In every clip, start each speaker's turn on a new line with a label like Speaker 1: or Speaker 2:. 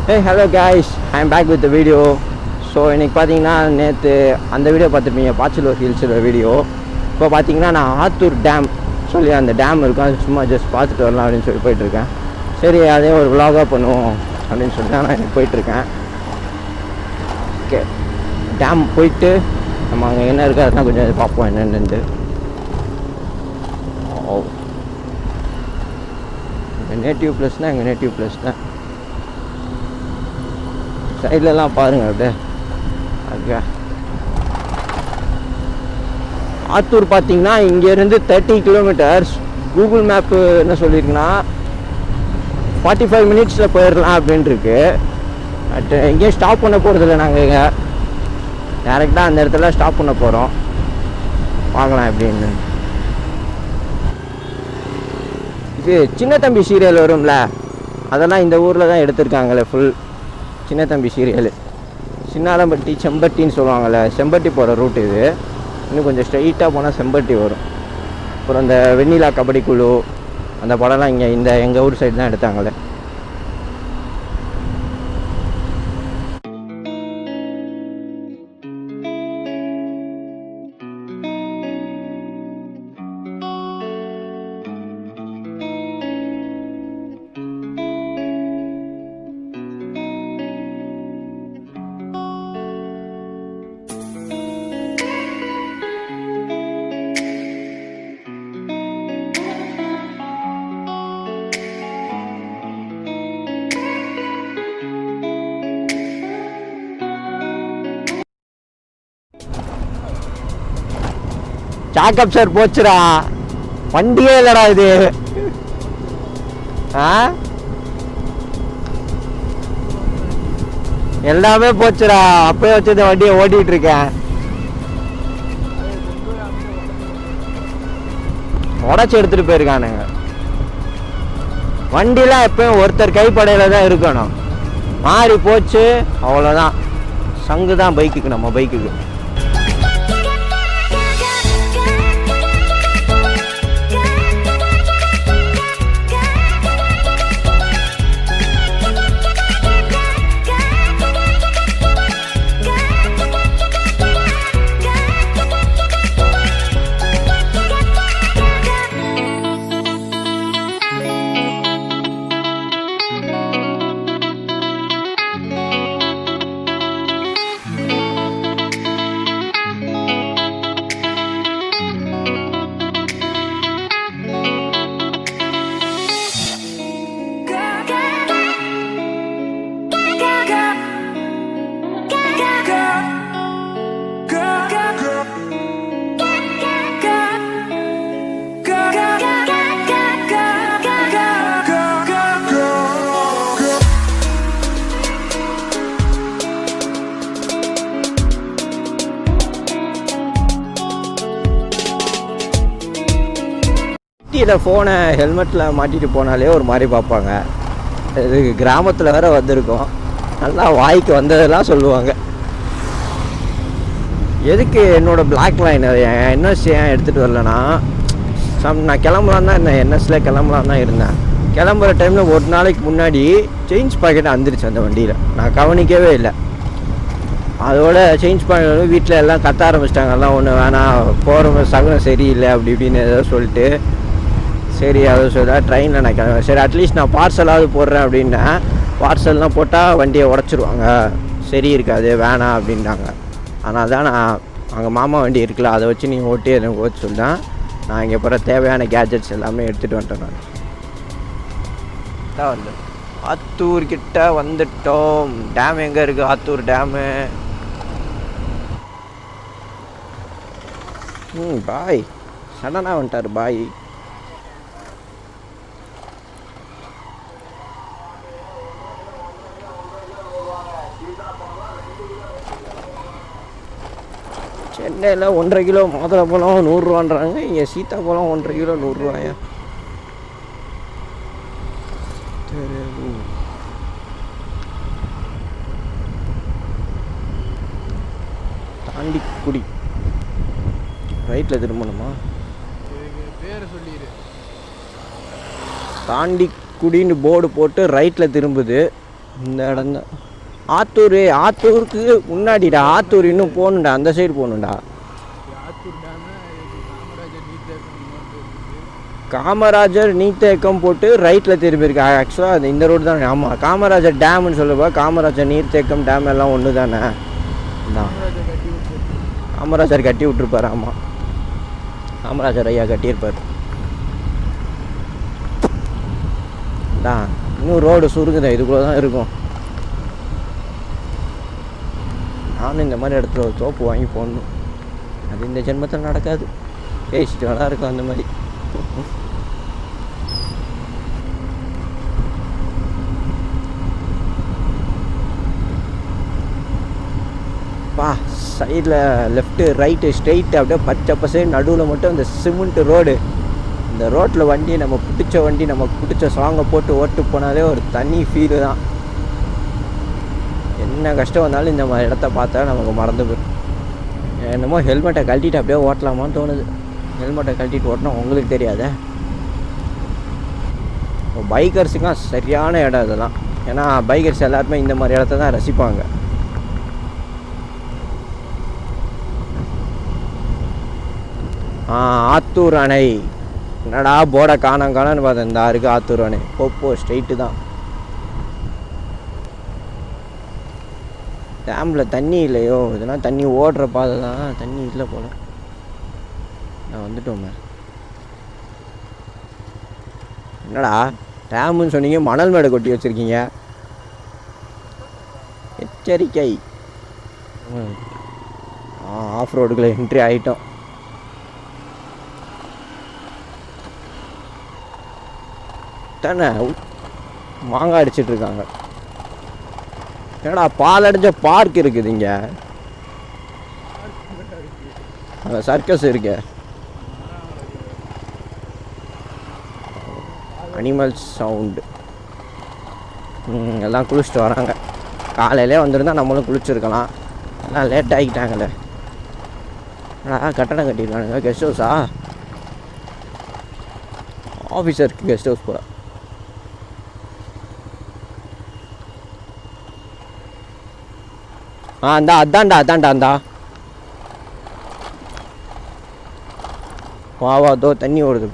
Speaker 1: Hey, hello guys, I'm back with the video. So இன்றைக்கி பார்த்தீங்கன்னா நேற்று அந்த வீடியோ பார்த்துருப்பீங்க பாச்சலூர் ஹில்ஸோட வீடியோ. இப்போ பார்த்தீங்கன்னா நான் ஆத்தூர் டேம் சொல்லி அந்த டேம் இருக்கும், அது சும்மா ஜஸ்ட் பார்த்துட்டு வரலாம் அப்படின்னு சொல்லி போயிட்டுருக்கேன். சரி அதே ஒரு விலாகாக பண்ணுவோம் அப்படின்னு சொல்லி தான் நான் எனக்கு போயிட்டுருக்கேன். ஓகே, டேம் போயிட்டு நம்ம அங்கே என்ன இருக்குது அதெல்லாம் கொஞ்சம் பார்ப்போம் என்னென்னு. ஓ, எங்கள் நேட்டிவ் ப்ளஸ்னால் எங்கள் நேட்டிவ் ப்ளஸ் தான். சைட்லலாம் பாருங்கள் அப்படியே. ஓகே, ஆத்தூர் பார்த்தீங்கன்னா இங்கேருந்து 30 கிலோமீட்டர்ஸ். கூகுள் மேப்பு என்ன சொல்லியிருக்குன்னா 45 மினிட்ஸில் போயிடலாம் அப்படின்ட்டுருக்கு. பட் எங்கேயும் ஸ்டாப் பண்ண போகிறதில்ல, நாங்கள் இங்கே டேரெக்டாக அந்த இடத்துல ஸ்டாப் பண்ண போகிறோம். பார்க்கலாம் எப்படின்னு. இது சின்ன தம்பி சீரியல் வரும்ல, அதெல்லாம் இந்த ஊரில் தான் எடுத்திருக்காங்களே ஃபுல். சின்ன தம்பி சீரியல் சின்னாலம்பட்டி செம்பட்டின்னு சொல்லுவாங்கள்ல, செம்பட்டி போகிற ரூட் இது. இன்னும் கொஞ்சம் ஸ்ட்ரைட்டாக போனால் செம்பட்டி வரும். அப்புறம் இந்த வெண்ணிலா கபடி குழு அந்த படம்லாம் இங்கே இந்த எங்கள் ஊர் சைடு தான் எடுத்தாங்களே. சாக்கப் சார் போச்சுடா, வண்டியே இல்லடா இது. எல்லாமே போச்சுடா, அப்பயே வச்சு இந்த வண்டியை ஓட்டிட்டு இருக்கேன். உடச்சி எடுத்துட்டு போயிருக்கானுங்க. வண்டிலாம் எப்பயும் ஒருத்தர் கைப்படையில தான் இருக்கணும். மாறி போச்சு அவ்வளோதான், சங்கு தான் பைக்குக்கு, நம்ம பைக்குக்கு. ஃபோனை ஹெல்மெட்டில் மாட்டிட்டு போனாலே ஒரு மாதிரி பார்ப்பாங்க. இது கிராமத்தில் வேற வந்திருக்கோம், நல்லா வாய்க்கு வந்ததெல்லாம் சொல்லுவாங்க. எதுக்கு என்னோடய பிளாக் லைன் என்எஸ் ஏன் எடுத்துகிட்டு வரலன்னா, நான் கிளம்பலாம் தான் இருந்தேன், என்எஸில் கிளம்பலாம் தான் இருந்தேன். கிளம்புற டைமில் ஒரு நாளைக்கு முன்னாடி சேஞ்ச் பாக்கெட் வந்துருச்சு அந்த வண்டியில், நான் கவனிக்கவே இல்லை. அதோட சேஞ்ச் பண்ணி வீட்டில் எல்லாம் கத்த ஆரம்பிச்சிட்டாங்க, எல்லாம் ஒன்று வேணாம், போகிற சகுனம் சரியில்லை அப்படி இப்படின்னு ஏதோ சொல்லிட்டு. சரி அதை சொல்ல ட்ரெயினில் நான் கிளம்புறேன். சரி அட்லீஸ்ட் நான் பார்சலாவது போடுறேன் அப்படின்னேன். பார்சல்லாம் போட்டால் வண்டியை உடச்சிருவாங்க, சரி இருக்காது, வேணாம் அப்படின்ட்டாங்க. ஆனால் தான் நான் அங்கே மாமா வண்டி இருக்குல்ல, அதை வச்சு நீங்கள் ஓட்டி எனக்கு ஓட்டு சொல்லிட்டேன். நான் இங்கே போகிற தேவையான கேஜெட்ஸ் எல்லாமே எடுத்துகிட்டு வந்துட்டேன். நான் வந்து ஆத்தூர்கிட்ட வந்துட்டோம். டேம் எங்கே இருக்குது? ஆத்தூர் டேமு. பாய் சடனாக வந்துட்டார் பாய். சென்னையில் 1.5 கிலோ மாதுளை பழம் 100 ரூபான்றாங்க, இங்கே சீத்தாப்பழம் 1.5 கிலோ 100 ரூபாயா? தாண்டிக்குடி ரைட்டில் திரும்பணுமா? பேரை சொல்லிடு. தாண்டிக்குடின்னு போர்டு போட்டு ரைட்டில் திரும்புது. இந்த இடம் தான் ஆத்தூர். ஆத்தூருக்கு முன்னாடிடா, ஆத்தூர் இன்னும் போகணுண்டா, அந்த சைடு போகணுண்டா. காமராஜர் நீர்த்தேக்கம் போட்டு ரைட்டில் திரும்பியிருக்கு. ஆக்சுவலாக அது இந்த ரோடு தான். ஆமாம், காமராஜர் டேம்னு சொல்லுவா. காமராஜர் நீர்த்தேக்கம் டேம் எல்லாம் ஒன்று தானே. காமராஜர் கட்டி விட்டுருப்பார். ஆமாம், காமராஜர் ஐயா கட்டியிருப்பார். தான் இன்னும் ரோடு சுருங்குதான், இதுக்குள்ளே தான் இருக்கும். நானும் இந்த மாதிரி இடத்துல ஒரு தோப்பு வாங்கி போடணும். அது இந்த ஜென்மத்தில் நடக்காது. பேசிட்டு வேணா இருக்கும் அந்த மாதிரி. பா சைடில் லெஃப்ட்டு ரைட்டு ஸ்ட்ரெயிட்டு அப்படியே பச்சை பசே, நடுவில் மட்டும் இந்த சிமெண்ட் ரோடு. இந்த ரோட்டில் வண்டி நமக்கு பிடிச்ச சாங்கை போட்டு ஓட்டு போனாலே ஒரு தனி ஃபீலு தான். என்ன கஷ்டம் வந்தாலும் இந்த மாதிரி இடத்த பார்த்தா நமக்கு மறந்து போயிடும். என்னமோ ஹெல்மெட்டை கழட்டிட்டு அப்படியே ஓட்டலாமான்னு தோணுது. ஹெல்மெட்டை கழட்டிட்டு ஓட்டினா உங்களுக்கு தெரியாத. பைக்கர்ஸுக்கெலாம் சரியான இடம் இதெல்லாம். ஏன்னா பைக்கர்ஸ் எல்லாருமே இந்த மாதிரி இடத்த தான் ரசிப்பாங்க. ஆத்தூர் அணை. என்னடா போர்டை காணான்னு பார்த்தேன். இந்த இருக்குது ஆத்தூர் அணை. போ ஸ்ட்ரெயிட்டு தான். டேமில் தண்ணி இல்லையோ, இதெல்லாம் தண்ணி ஓடுற பாதை தான். தண்ணி இல்லை போல. நான் வந்துட்டோமே. என்னடா டேமுன்னு சொன்னீங்க, மணல் மேடை கொட்டி வச்சுருக்கீங்க. எச்சரிக்கை. ஆஃப் ரோடுக்குள்ளே என்ட்ரி ஆகிட்டோம். தானே மாங்காய் அடிச்சிட்ருக்காங்க. என்னடா பால் அடிச்ச பார்க் இருக்குது இங்கே. அங்கே சர்க்கஸ் இருக்கு. Animal sound. எல்லாம் குளிச்சுட்டு வராங்க. காலையிலே வந்திருந்தால் நம்மளும் குளிச்சுருக்கலாம். எல்லாம் லேட் ஆகிட்டாங்களே. கட்டடம் கட்டியிருக்கானுங்க. கெஸ்ட் ஹவுஸா? ஆஃபீஸருக்கு கெஸ்ட் ஹவுஸ் போல. அதான்டா வா தோ தண்ணி ஓடுது.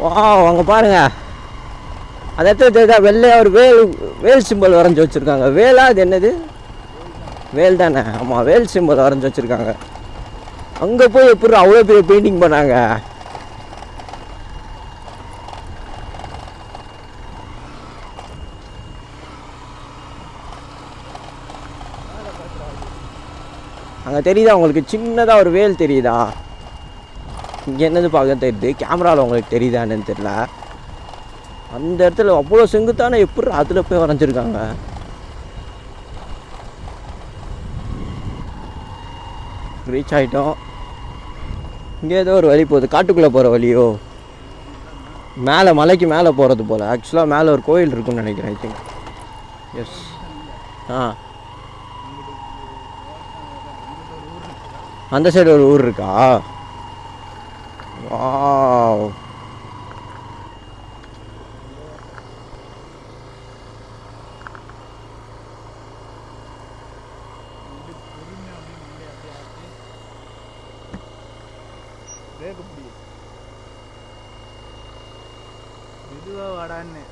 Speaker 1: வா அங்கே பாருங்க. அதை எடுத்து வெள்ளையா ஒரு வேல் சிம்பிள் வரைஞ்சி வச்சுருக்காங்க. வேலா? அது என்னது? வேல் தானே. ஆமாம், வேல் சிம்பிள் வரைஞ்சி வச்சுருக்காங்க. அங்கே போய் எப்படி அவ்வளோ பெரிய பெயிண்டிங் பண்ணாங்க. அங்கே தெரியுதா உங்களுக்கு? சின்னதாக ஒரு வேல் தெரியுதா? இங்கே என்னது பார்க்க தெரியுது. கேமராவில் உங்களுக்கு தெரியுதான்னு தெரியல. அந்த இடத்துல அவ்வளோ செங்குத்தானே எப்படி அதில் போய் வரைஞ்சிருக்காங்க. ரீச் ஆகிட்டோம். இங்கே ஏதோ ஒரு வழி போகுது. காட்டுக்குள்ளே போகிற வழியோ? மேலே மலைக்கு மேலே போகிறது போல். ஆக்சுவலாக மேலே ஒரு கோயில் இருக்குன்னு நினைக்கிறேன். I think. எஸ். அந்த சைடு ஒரு ஊர் இருக்கா? வாவ்.
Speaker 2: மெதுவா வாடான்னு.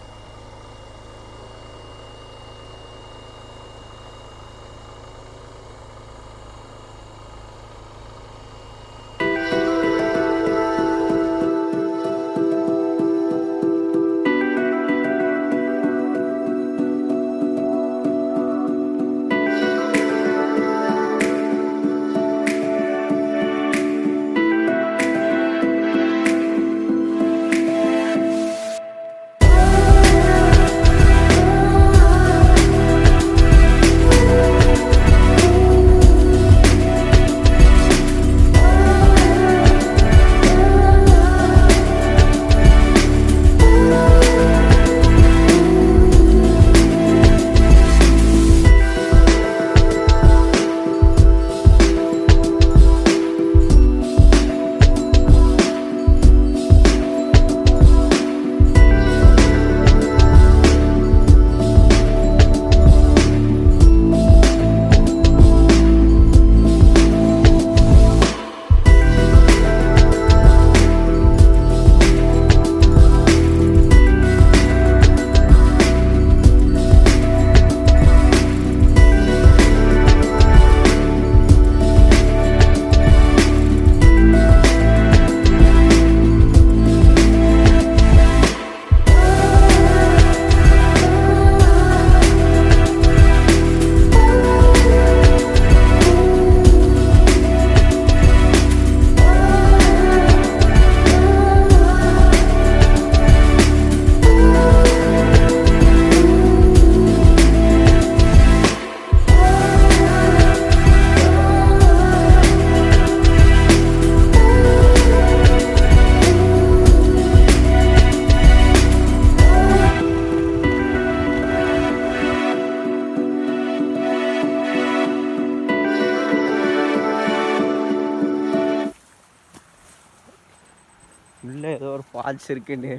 Speaker 1: உள்ளே ஏதோ ஒரு ஃபால்ஸ் இருக்குன்னு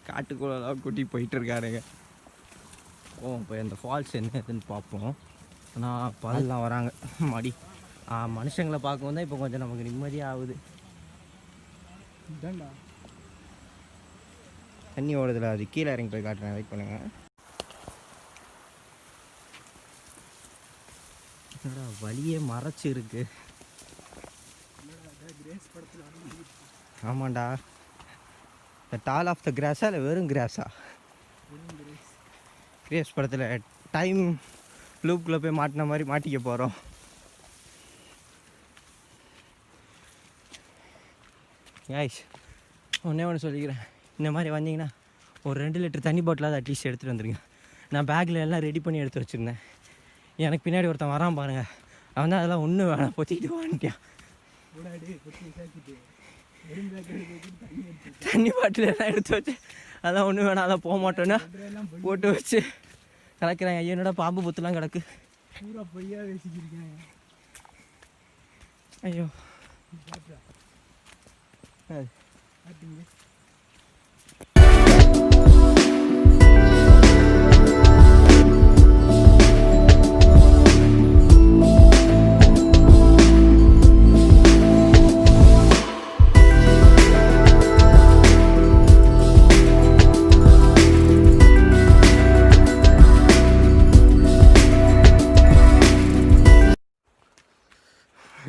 Speaker 1: காட்டுக்குள்ளெல்லாம் கூட்டி போயிட்டுருக்காருங்க. போய் அந்த ஃபால்ஸ் என்ன எதுன்னு பார்ப்போம். ஆனால் பால்லாம் வராங்க மடி மனுஷங்களை பார்க்கவும் தான் இப்போ கொஞ்சம் நமக்கு நிம்மதியாக ஆகுது. தண்ணி ஓடுதில்ல, அது கீழே இறங்கி போய் காட்டுறேன், வெயிட் பண்ணுங்க. வழியே மறைச்சி இருக்கு. ஆமாண்டா, த டால் ஆஃப் த கிராஸா இல்லை வெறும் கிராஸா? கிரேஸ் படத்தில் டைம் லூப்குள்ளே போய் மாட்டின மாதிரி மாட்டிக்க போகிறோம். கைஸ், ஒன்றே ஒன்று சொல்லிக்கிறேன், இந்த மாதிரி வந்தீங்கன்னா ஒரு 2 லிட்டர் தண்ணி பாட்டிலாவது அட்லீஸ்ட் எடுத்துகிட்டு வந்துடுங்க. நான் பேக்கில் எல்லாம் ரெடி பண்ணி எடுத்து வச்சுருந்தேன். எனக்கு பின்னாடி ஒருத்தன் வரான் பாருங்க, அவன் தான் அதெல்லாம் ஒன்றும் வேணாம் பொத்திக்கிட்டு வாங்கிட்டான். தண்ணி பாட்டில் எல்லாம் எடுத்து வச்சு அதான் ஒன்றும் வேணாம், அதான் போக மாட்டோன்னா போட்டு வச்சு கலக்கிறாங்க. ஐயோ, என்னடா பாம்பு புத்துலாம் கிடக்கு. ஐயோ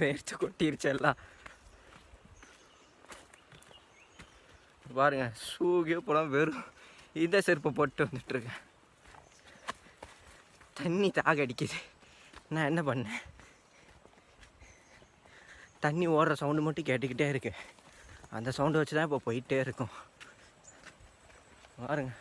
Speaker 1: வேர்த்து கொட்டிருச்சு எல்லாம். பாருங்க, ஷூகே போலாம், வெறும் இந்த செருப்பை போட்டு வந்துட்டுருக்கேன். தண்ணி தாக அடிக்குது. நான் என்ன பண்ணேன், தண்ணி ஓடுற சவுண்டு மட்டும் கேட்டுக்கிட்டே இருக்கு. அந்த சவுண்டு வச்சு தான் இப்போ போயிட்டே இருக்கும். பாருங்க,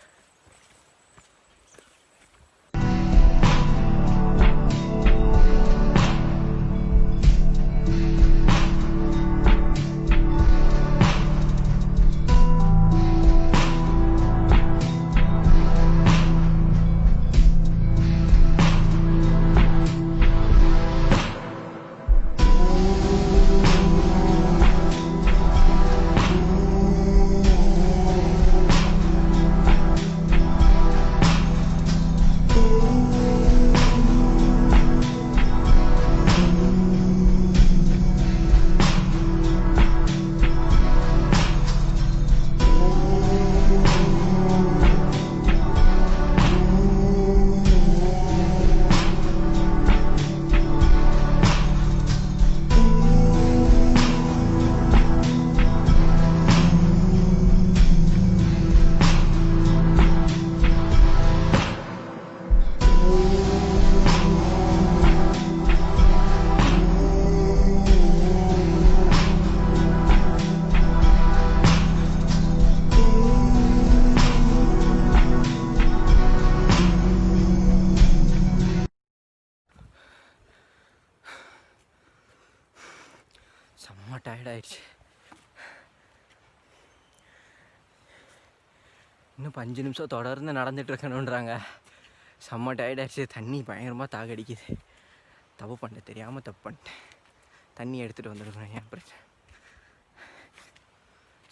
Speaker 1: செம்ம டயர்டாயிடுச்சு. இன்னும் 5 நிமிஷம் தொடர்ந்து நடந்துட்டு இருக்கணுன்றாங்க. செம்ம டயர்டாயிடுச்சு. தண்ணி பயங்கரமாக தாகடிக்குது. தப்பு பண்ண தெரியாமல் தப்பு பண்ணிட்டேன். தண்ணி எடுத்துகிட்டு வந்துடுவேன், ஏன் பிரச்சனை.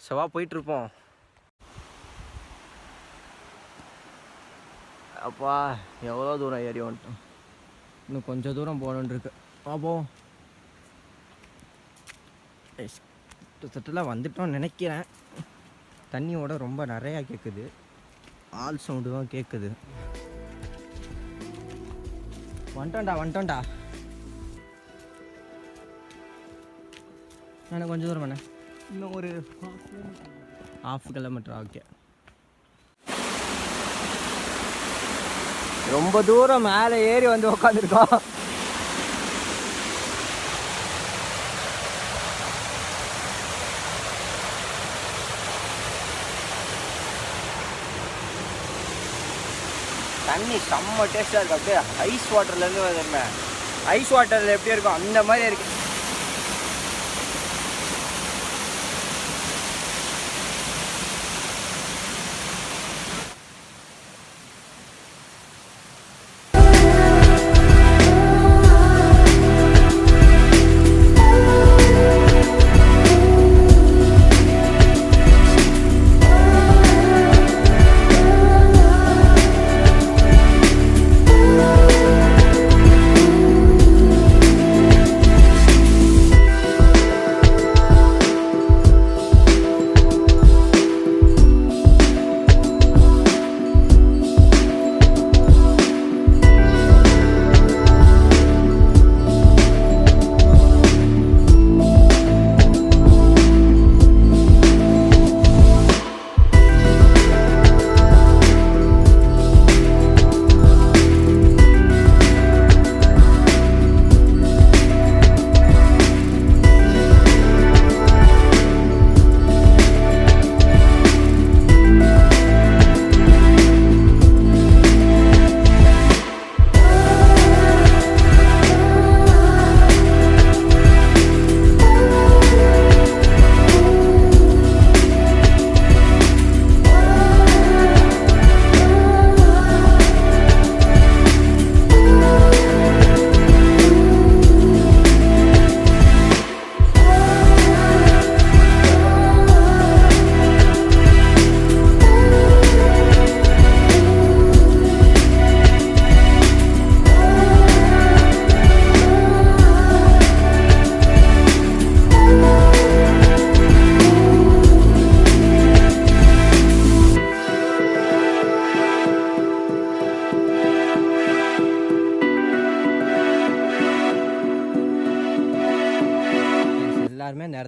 Speaker 1: சவா போயிட்டுருப்போம். அப்பா, எவ்வளோ தூரம் ஏறி வந்துட்டோம். இன்னும் கொஞ்சம் தூரம் போகணுன்ருக்கு. பார்ப்போம். கிட்டத்தட்டலாம் வந்துட்டோம்னு நினைக்கிறேன். தண்ணியோட ரொம்ப நிறையா கேட்குது. ஆல் சவுண்டு தான் கேட்குது. வந்துட்டோம்டா. நான் கொஞ்சம் தூரம் பண்ணேன். இன்னும் ஒரு 1/2 கிலோமீட்டர். ஓகே, ரொம்ப தூரம் மேலே ஏறி வந்து உட்காந்துருக்கோம். தண்ணி செம்ம டேஸ்ட்டாக இருக்குது. அப்படியே ஐஸ் வாட்டர்லேருந்து வருதுமே, ஐஸ் வாட்டரில் எப்படி இருக்கும் அந்த மாதிரி இருக்குது.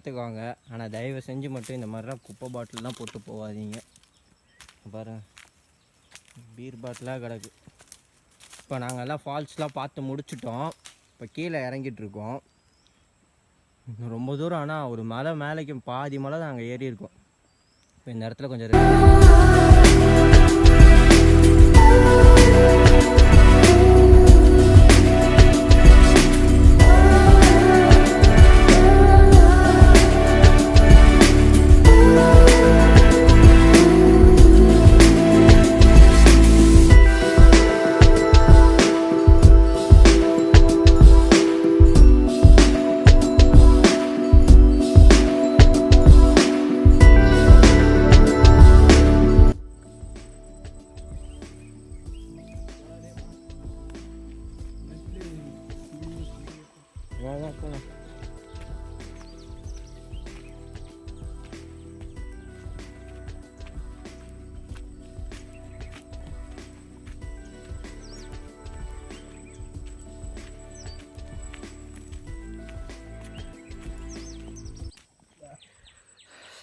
Speaker 1: இடத்துக்கு வாங்க. ஆனால் தயவு செஞ்சு மட்டும் இந்த மாதிரிலாம் குப்பை பாட்டில்லாம் போட்டு போகாதீங்க. பாருங்கள், பீர் பாட்டிலாக கிடக்கு. இப்போ நாங்கள் எல்லாம் ஃபால்ஸ்லாம் பார்த்து முடிச்சிட்டோம். இப்போ கீழே இறங்கிட்டுருக்கோம். ரொம்ப தூரம், ஆனால் ஒரு மலை மேலேக்கு பாதி மலை தான் அங்கே ஏறி இருக்கோம். இப்போ இந்த இடத்துல கொஞ்சம்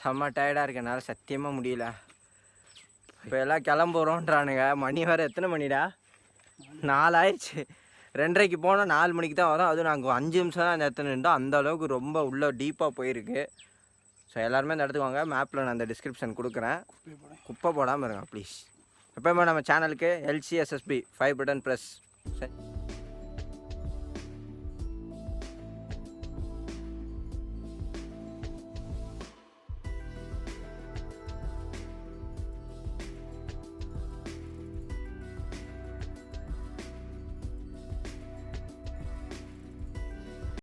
Speaker 1: செம்ம டயர்டாக இருக்கு. என்னால் சத்தியமாக முடியல. இப்போ எல்லாம் கிளம்புறோன்றானுங்க. மணி வேறு எத்தனை மணிடா? 4 ஆயிடுச்சு. 2:30க்கு போனால் 4 மணிக்கு தான் வரும். அதுவும் நாங்கள் 5 நிமிஷம் தான் இந்த இடத்துல நின்றோம். அந்த அளவுக்கு ரொம்ப உள்ளே டீப்பாக போயிருக்கு. ஸோ எல்லாருமே இந்த இடத்துக்கு வாங்க. மேப்பில் நான் அந்த டிஸ்கிரிப்ஷன் கொடுக்குறேன். குப்பை போடாமல் இருங்க ப்ளீஸ். எப்போயுமே நம்ம சேனலுக்கு LCSSB 5 பட்டன் ப்ரெஸ். சரி.